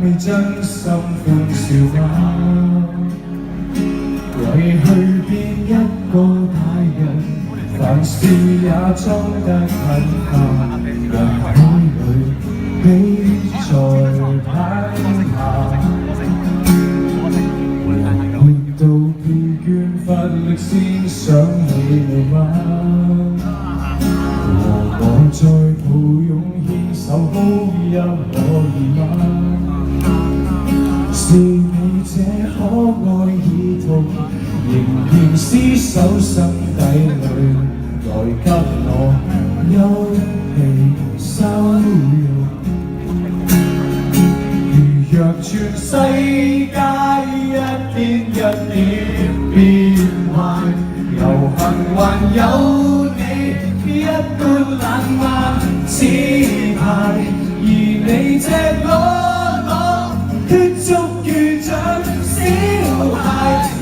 未真心歡笑嗎？為去變一個大人，凡事也裝得很淡，人海裏比賽跑下，活到疲倦乏力先想你嗎？和我再抱擁牽手高音可以嗎？是你這可愛兒童，仍然廝守心底裏，來給我休憩收容。如若全世界一天一點變壞，遊行還有你一般冷漫姿態，而你赤裸裸血足如像小孩，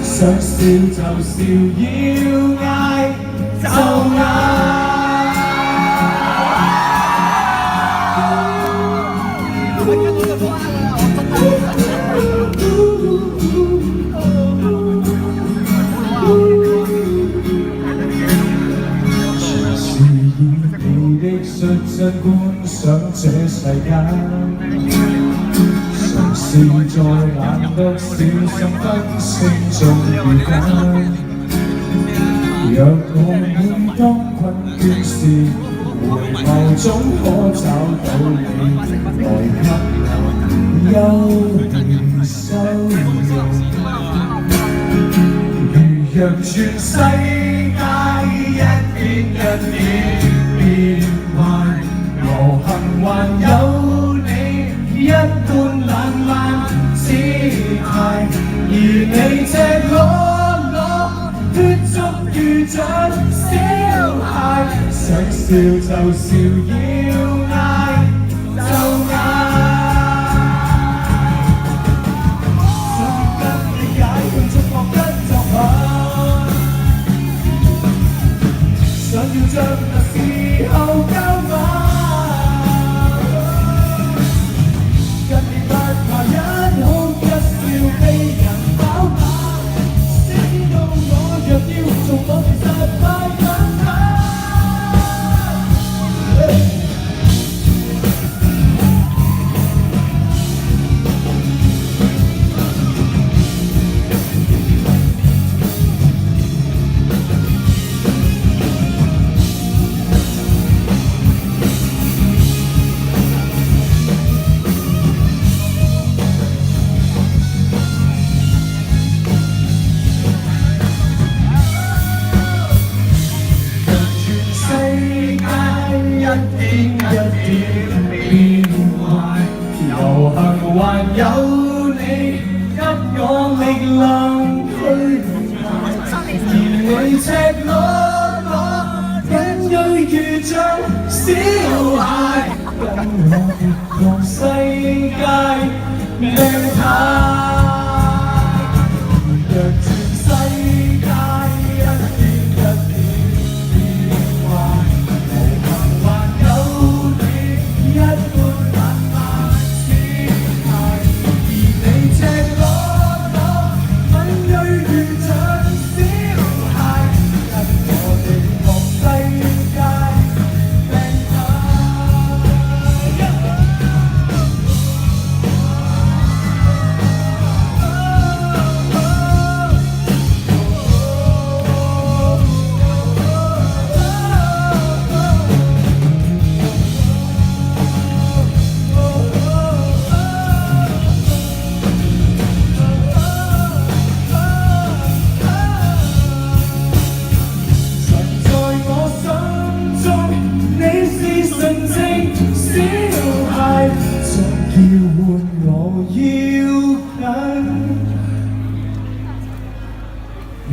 想笑就笑，要嗌就嗌。率真觀賞這世間，嘗試在懶得小心分清中與間。若我每當困倦時，回眸總可找到你，來給我休憩收容。如若全世界一天一點變壞，無幸還有你一般冷漫姿態，而你赤裸裸血足如像小孩，想笑就笑，要嗌就嗌。想跟你解決觸覺的作品，想要將那時候交返。一點一點變壞，遊行還有你給我力量去捱，而你赤裸裸緊鋭如像小孩，跟我越過世界命態。若全世界一點一點變壞，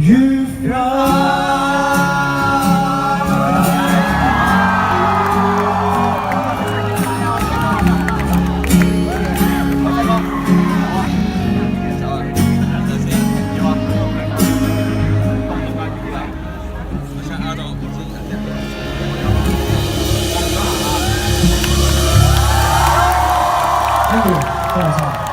愉快。Thank you， 非常